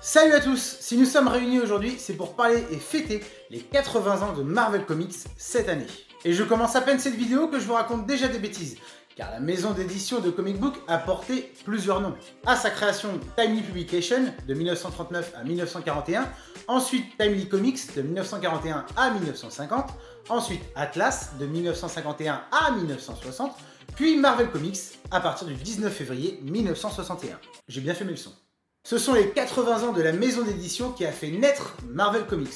Salut à tous! Si nous sommes réunis aujourd'hui, c'est pour parler et fêter les 80 ans de Marvel Comics cette année. Et je commence à peine cette vidéo que je vous raconte déjà des bêtises, car la maison d'édition de comic book a porté plusieurs noms. À sa création, Timely Publication de 1939 à 1941, ensuite Timely Comics de 1941 à 1950, ensuite Atlas de 1951 à 1960, puis Marvel Comics à partir du 19 février 1961. J'ai bien fait mes leçons. Ce sont les 80 ans de la maison d'édition qui a fait naître Marvel Comics.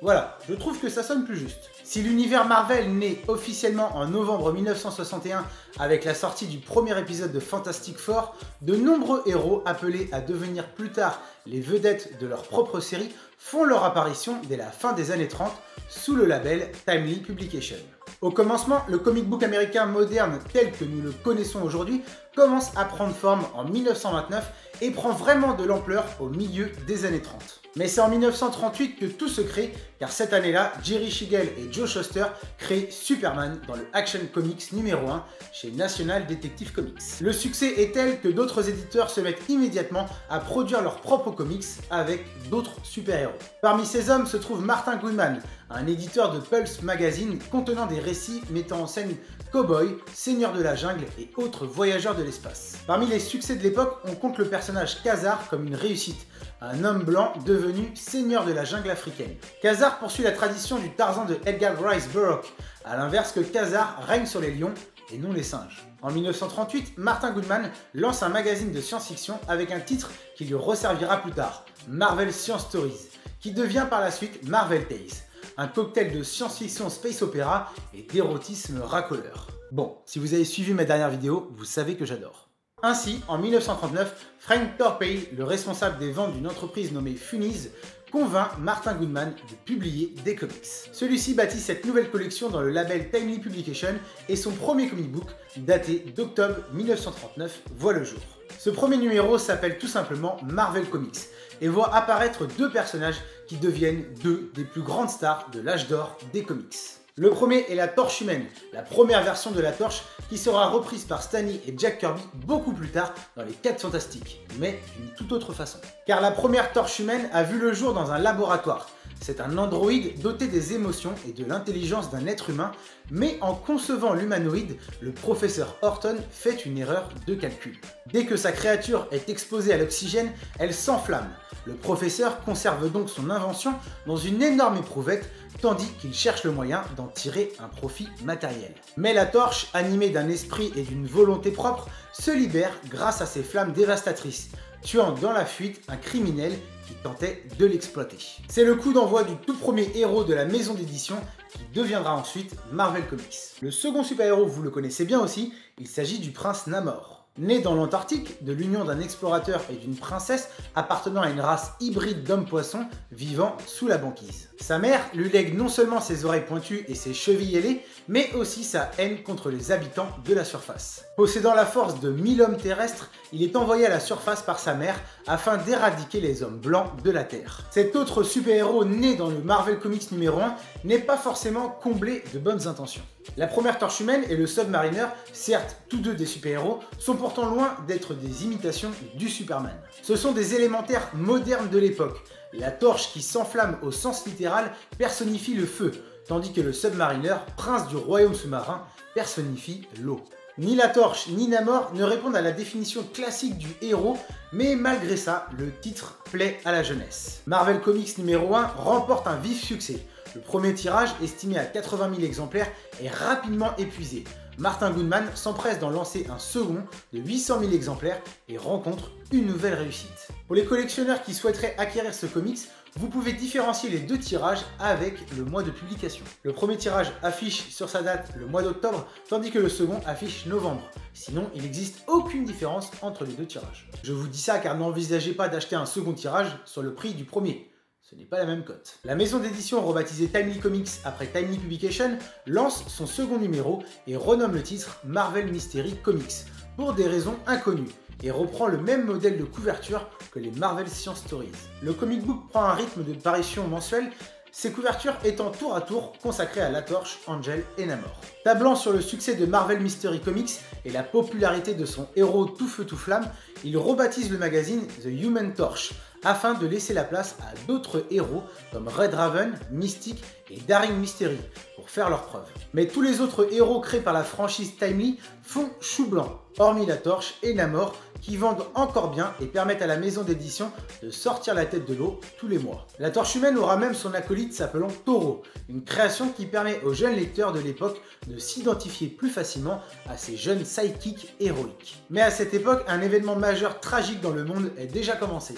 Voilà, je trouve que ça sonne plus juste. Si l'univers Marvel naît officiellement en novembre 1961 avec la sortie du premier épisode de Fantastic Four, de nombreux héros appelés à devenir plus tard les vedettes de leur propre série font leur apparition dès la fin des années 30 sous le label Timely Publication. Au commencement, le comic book américain moderne tel que nous le connaissons aujourd'hui commence à prendre forme en 1929 et prend vraiment de l'ampleur au milieu des années 30. Mais c'est en 1938 que tout se crée, car cette année-là, Jerry Siegel et Joe Shuster créent Superman dans le Action Comics numéro 1 chez National Detective Comics. Le succès est tel que d'autres éditeurs se mettent immédiatement à produire leurs propres comics avec d'autres super-héros. Parmi ces hommes se trouve Martin Goodman, un éditeur de Pulse Magazine contenant des récits mettant en scène cow-boys, seigneurs de la jungle et autres voyageurs de l'espace. Parmi les succès de l'époque, on compte le personnage Ka-Zar comme une réussite, un homme blanc devenu seigneur de la jungle africaine. Ka-Zar poursuit la tradition du Tarzan de Edgar Rice Burroughs, à l'inverse que Ka-Zar règne sur les lions et non les singes. En 1938, Martin Goodman lance un magazine de science-fiction avec un titre qui lui resservira plus tard, Marvel Science Stories, qui devient par la suite Marvel Tales, un cocktail de science-fiction space opéra et d'érotisme racoleur. Bon, si vous avez suivi ma dernière vidéo, vous savez que j'adore. Ainsi, en 1939, Frank Torpey, le responsable des ventes d'une entreprise nommée Funnies, convainc Martin Goodman de publier des comics. Celui-ci bâtit cette nouvelle collection dans le label Timely Publication et son premier comic book, daté d'octobre 1939, voit le jour. Ce premier numéro s'appelle tout simplement Marvel Comics et voit apparaître deux personnages qui deviennent deux des plus grandes stars de l'âge d'or des comics. Le premier est la Torche Humaine, la première version de la Torche qui sera reprise par Stan Lee et Jack Kirby beaucoup plus tard dans les 4 Fantastiques, mais d'une toute autre façon. Car la première Torche Humaine a vu le jour dans un laboratoire. C'est un androïde doté des émotions et de l'intelligence d'un être humain, mais en concevant l'humanoïde, le professeur Horton fait une erreur de calcul. Dès que sa créature est exposée à l'oxygène, elle s'enflamme. Le professeur conserve donc son invention dans une énorme éprouvette, tandis qu'il cherche le moyen d'en tirer un profit matériel. Mais la Torche, animée d'un esprit et d'une volonté propre, se libère grâce à ses flammes dévastatrices, tuant dans la fuite un criminel qui tentait de l'exploiter. C'est le coup d'envoi du tout premier héros de la maison d'édition qui deviendra ensuite Marvel Comics. Le second super-héros, vous le connaissez bien aussi, il s'agit du prince Namor. Né dans l'Antarctique, de l'union d'un explorateur et d'une princesse appartenant à une race hybride d'hommes-poissons vivant sous la banquise. Sa mère lui lègue non seulement ses oreilles pointues et ses chevilles ailées, mais aussi sa haine contre les habitants de la surface. Possédant la force de 1000 hommes terrestres, il est envoyé à la surface par sa mère afin d'éradiquer les hommes blancs de la Terre. Cet autre super-héros né dans le Marvel Comics numéro 1 n'est pas forcément comblé de bonnes intentions. La première Torche Humaine et le Submariner, certes tous deux des super-héros, sont pourtant loin d'être des imitations du Superman. Ce sont des élémentaires modernes de l'époque. La torche qui s'enflamme au sens littéral personnifie le feu, tandis que le Submariner, prince du royaume sous-marin, personnifie l'eau. Ni la Torche ni Namor ne répondent à la définition classique du héros, mais malgré ça, le titre plaît à la jeunesse. Marvel Comics numéro 1 remporte un vif succès. Le premier tirage, estimé à 80 000 exemplaires, est rapidement épuisé. Martin Goodman s'empresse d'en lancer un second de 800 000 exemplaires et rencontre une nouvelle réussite. Pour les collectionneurs qui souhaiteraient acquérir ce comics, vous pouvez différencier les deux tirages avec le mois de publication. Le premier tirage affiche sur sa date le mois d'octobre, tandis que le second affiche novembre. Sinon, il n'existe aucune différence entre les deux tirages. Je vous dis ça car n'envisagez pas d'acheter un second tirage sur le prix du premier. Ce n'est pas la même cote. La maison d'édition rebaptisée Timely Comics après Timely Publication lance son second numéro et renomme le titre Marvel Mystery Comics pour des raisons inconnues et reprend le même modèle de couverture que les Marvel Science Stories. Le comic book prend un rythme de parution mensuelle, ses couvertures étant tour à tour consacrées à la Torche, Angel et Namor. Tablant sur le succès de Marvel Mystery Comics et la popularité de son héros tout feu tout flamme, il rebaptise le magazine The Human Torch, afin de laisser la place à d'autres héros comme Red Raven, Mystique et Daring Mystery pour faire leurs preuves. Mais tous les autres héros créés par la franchise Timely font chou blanc, hormis la Torche et Namor qui vendent encore bien et permettent à la maison d'édition de sortir la tête de l'eau tous les mois. La Torche humaine aura même son acolyte s'appelant Toro, une création qui permet aux jeunes lecteurs de l'époque de s'identifier plus facilement à ces jeunes sidekicks héroïques. Mais à cette époque, un événement majeur tragique dans le monde est déjà commencé,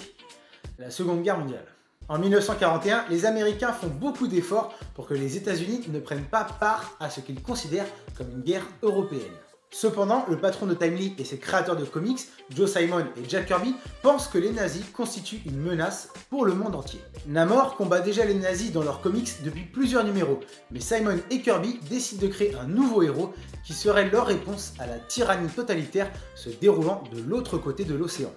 la Seconde Guerre mondiale. En 1941, les Américains font beaucoup d'efforts pour que les États-Unis ne prennent pas part à ce qu'ils considèrent comme une guerre européenne. Cependant, le patron de Timely et ses créateurs de comics, Joe Simon et Jack Kirby, pensent que les nazis constituent une menace pour le monde entier. Namor combat déjà les nazis dans leurs comics depuis plusieurs numéros, mais Simon et Kirby décident de créer un nouveau héros qui serait leur réponse à la tyrannie totalitaire se déroulant de l'autre côté de l'océan.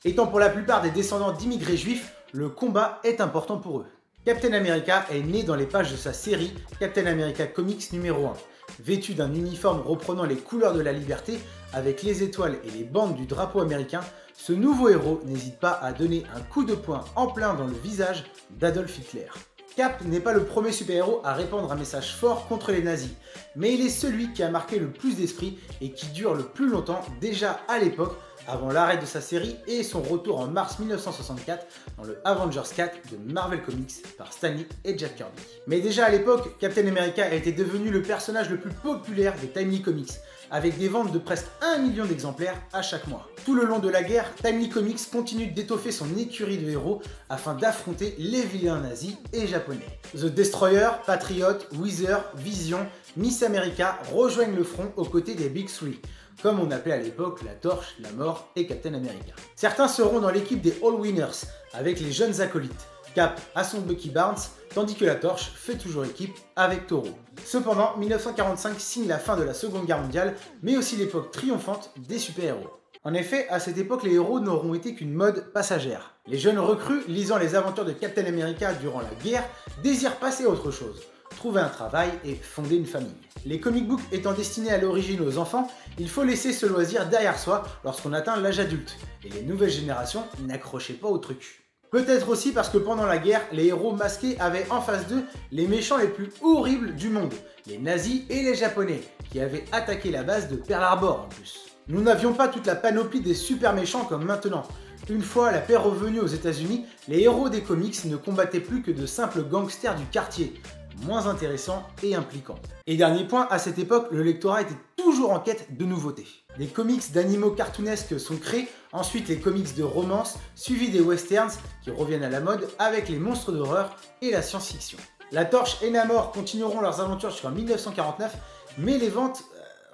Étant pour la plupart des descendants d'immigrés juifs, le combat est important pour eux. Captain America est né dans les pages de sa série Captain America Comics numéro 1. Vêtu d'un uniforme reprenant les couleurs de la liberté, avec les étoiles et les bandes du drapeau américain, ce nouveau héros n'hésite pas à donner un coup de poing en plein dans le visage d'Adolf Hitler. Cap n'est pas le premier super-héros à répandre un message fort contre les nazis, mais il est celui qui a marqué le plus d'esprit et qui dure le plus longtemps déjà à l'époque, avant l'arrêt de sa série et son retour en mars 1964 dans le Avengers 4 de Marvel Comics par Stan Lee et Jack Kirby. Mais déjà à l'époque, Captain America était devenu le personnage le plus populaire de Timely Comics, avec des ventes de presque 1 million d'exemplaires à chaque mois. Tout le long de la guerre, Timely Comics continue d'étoffer son écurie de héros afin d'affronter les vilains nazis et japonais. The Destroyer, Patriot, Wither, Vision, Miss America rejoignent le front aux côtés des Big Three, comme on appelait à l'époque la Torche, Namor et Captain America. Certains seront dans l'équipe des All Winners, avec les jeunes acolytes. Cap a son Bucky Barnes, tandis que la Torche fait toujours équipe avec Toro. Cependant, 1945 signe la fin de la Seconde Guerre mondiale, mais aussi l'époque triomphante des super-héros. En effet, à cette époque, les héros n'auront été qu'une mode passagère. Les jeunes recrues, lisant les aventures de Captain America durant la guerre, désirent passer à autre chose, trouver un travail et fonder une famille. Les comic books étant destinés à l'origine aux enfants, il faut laisser ce loisir derrière soi lorsqu'on atteint l'âge adulte, et les nouvelles générations n'accrochaient pas au truc. Peut-être aussi parce que pendant la guerre, les héros masqués avaient en face d'eux les méchants les plus horribles du monde, les nazis et les japonais, qui avaient attaqué la base de Pearl Harbor en plus. Nous n'avions pas toute la panoplie des super méchants comme maintenant. Une fois la paix revenue aux États-Unis, les héros des comics ne combattaient plus que de simples gangsters du quartier, moins intéressants et impliquants. Et dernier point, à cette époque, le lectorat était toujours en quête de nouveautés. Des comics d'animaux cartoonesques sont créés, ensuite les comics de romance, suivis des westerns qui reviennent à la mode avec les monstres d'horreur et la science-fiction. La Torche et Namor continueront leurs aventures jusqu'en 1949, mais les ventes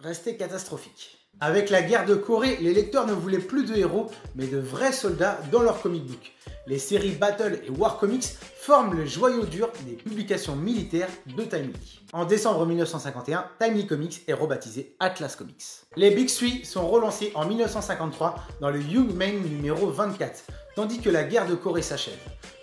restaient catastrophiques. Avec la guerre de Corée, les lecteurs ne voulaient plus de héros, mais de vrais soldats dans leurs comic books. Les séries Battle et War Comics forment le joyau dur des publications militaires de Timely. En décembre 1951, Timely Comics est rebaptisé Atlas Comics. Les Big Three sont relancés en 1953 dans le Young Men numéro 24, tandis que la guerre de Corée s'achève.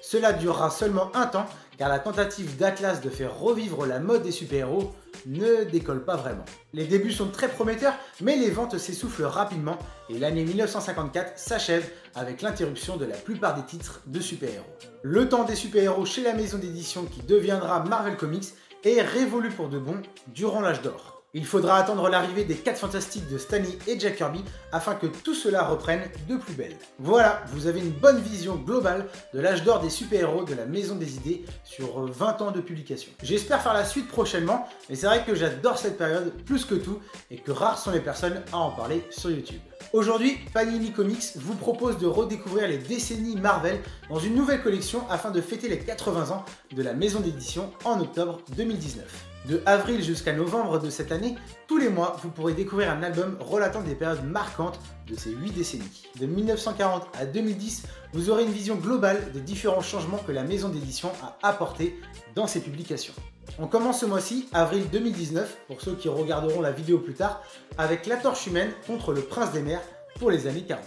Cela durera seulement un temps, car la tentative d'Atlas de faire revivre la mode des super-héros ne décolle pas vraiment. Les débuts sont très prometteurs, mais les ventes s'essoufflent rapidement et l'année 1954 s'achève avec l'interruption de la plupart des titres de super-héros. Le temps des super-héros chez la maison d'édition qui deviendra Marvel Comics est révolu pour de bon durant l'âge d'or. Il faudra attendre l'arrivée des 4 Fantastiques de Stan Lee et Jack Kirby afin que tout cela reprenne de plus belle. Voilà, vous avez une bonne vision globale de l'âge d'or des super-héros de la Maison des Idées sur 20 ans de publication. J'espère faire la suite prochainement, mais c'est vrai que j'adore cette période plus que tout et que rares sont les personnes à en parler sur YouTube. Aujourd'hui, Panini Comics vous propose de redécouvrir les décennies Marvel dans une nouvelle collection afin de fêter les 80 ans de la maison d'édition en octobre 2019. De avril jusqu'à novembre de cette année, tous les mois, vous pourrez découvrir un album relatant des périodes marquantes de ces 8 décennies. De 1940 à 2010, vous aurez une vision globale des différents changements que la maison d'édition a apportés dans ses publications. On commence ce mois-ci, avril 2019, pour ceux qui regarderont la vidéo plus tard, avec La Torche humaine contre le Prince des Mers pour les années 40.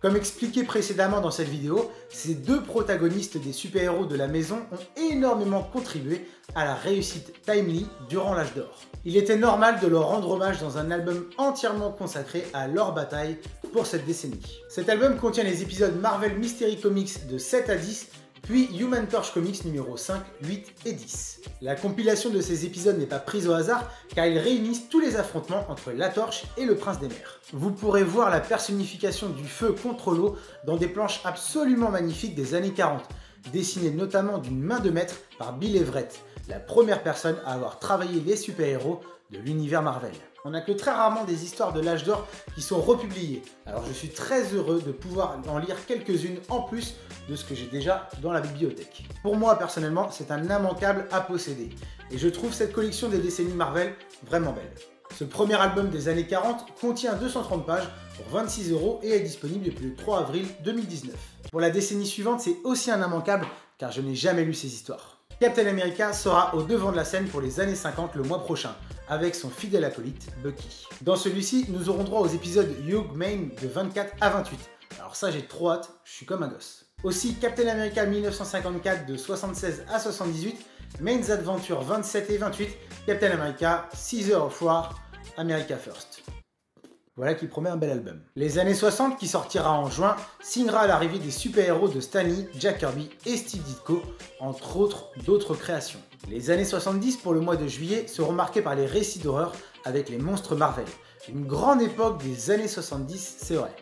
Comme expliqué précédemment dans cette vidéo, ces deux protagonistes des super-héros de la maison ont énormément contribué à la réussite Timely durant l'âge d'or. Il était normal de leur rendre hommage dans un album entièrement consacré à leur bataille pour cette décennie. Cet album contient les épisodes Marvel Mystery Comics de 7 à 10, puis Human Torch Comics numéro 5, 8 et 10. La compilation de ces épisodes n'est pas prise au hasard car ils réunissent tous les affrontements entre la Torche et le Prince des Mers. Vous pourrez voir la personnification du feu contre l'eau dans des planches absolument magnifiques des années 40, dessinées notamment d'une main de maître par Bill Everett, la première personne à avoir travaillé les super-héros de l'univers Marvel. On n'a que très rarement des histoires de l'âge d'or qui sont republiées, alors je suis très heureux de pouvoir en lire quelques-unes en plus de ce que j'ai déjà dans la bibliothèque. Pour moi personnellement, c'est un immanquable à posséder, et je trouve cette collection des décennies Marvel vraiment belle. Ce premier album des années 40 contient 230 pages pour 26 € et est disponible depuis le 3 avril 2019. Pour la décennie suivante, c'est aussi un immanquable car je n'ai jamais lu ces histoires. Captain America sera au devant de la scène pour les années 50 le mois prochain, avec son fidèle acolyte Bucky. Dans celui-ci, nous aurons droit aux épisodes Hugh Maine de 24 à 28. Alors ça, j'ai trop hâte, je suis comme un gosse. Aussi, Captain America 1954 de 76 à 78, Maine's Adventure 27 et 28, Captain America, Caesar of War, America First. Voilà qui promet un bel album. Les années 60, qui sortira en juin, signera l'arrivée des super-héros de Stan Lee, Jack Kirby et Steve Ditko, entre autres d'autres créations. Les années 70 pour le mois de juillet seront marquées par les récits d'horreur avec les monstres Marvel. Une grande époque des années 70, c'est vrai.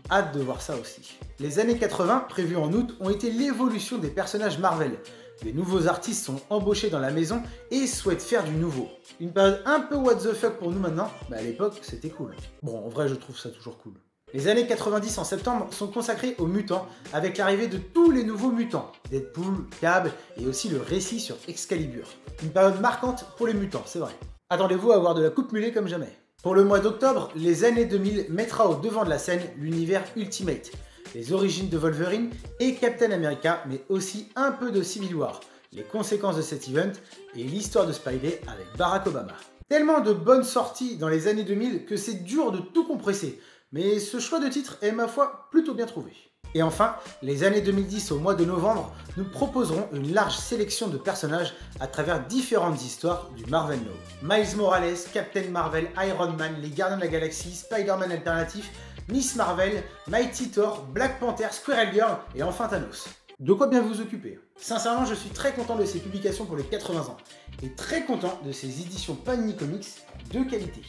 Hâte de voir ça aussi. Les années 80, prévues en août, ont été l'évolution des personnages Marvel. Des nouveaux artistes sont embauchés dans la maison et souhaitent faire du nouveau. Une période un peu what the fuck pour nous maintenant, mais à l'époque c'était cool. Bon, en vrai je trouve ça toujours cool. Les années 90 en septembre sont consacrées aux mutants avec l'arrivée de tous les nouveaux mutants, Deadpool, Cable et aussi le récit sur Excalibur. Une période marquante pour les mutants, c'est vrai. Attendez-vous à avoir de la coupe mulet comme jamais. Pour le mois d'octobre, les années 2000 mettra au devant de la scène l'univers Ultimate, les origines de Wolverine et Captain America, mais aussi un peu de Civil War, les conséquences de cet event et l'histoire de Spidey avec Barack Obama. Tellement de bonnes sorties dans les années 2000 que c'est dur de tout compresser, mais ce choix de titre est ma foi plutôt bien trouvé. Et enfin, les années 2010 au mois de novembre, nous proposerons une large sélection de personnages à travers différentes histoires du Marvel Now. Miles Morales, Captain Marvel, Iron Man, les Gardiens de la Galaxie, Spider-Man alternatif, Miss Marvel, Mighty Thor, Black Panther, Squirrel Girl et enfin Thanos. De quoi bien vous occuper. Sincèrement, je suis très content de ces publications pour les 80 ans et très content de ces éditions Panini Comics de qualité.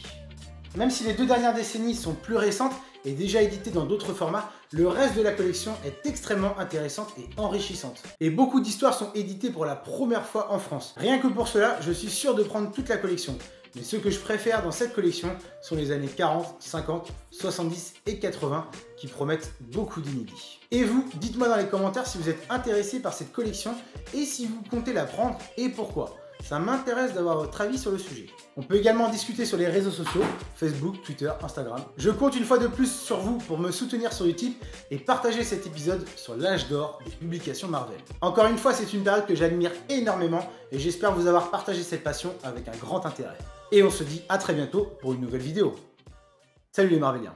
Même si les deux dernières décennies sont plus récentes et déjà éditées dans d'autres formats, le reste de la collection est extrêmement intéressante et enrichissante. Et beaucoup d'histoires sont éditées pour la première fois en France. Rien que pour cela, je suis sûr de prendre toute la collection. Mais ce que je préfère dans cette collection sont les années 40, 50, 70 et 80 qui promettent beaucoup d'inédits. Et vous, dites-moi dans les commentaires si vous êtes intéressé par cette collection et si vous comptez la prendre et pourquoi. Ça m'intéresse d'avoir votre avis sur le sujet. On peut également en discuter sur les réseaux sociaux, Facebook, Twitter, Instagram. Je compte une fois de plus sur vous pour me soutenir sur YouTube et partager cet épisode sur l'âge d'or des publications Marvel. Encore une fois, c'est une période que j'admire énormément et j'espère vous avoir partagé cette passion avec un grand intérêt. Et on se dit à très bientôt pour une nouvelle vidéo. Salut les Marveliens!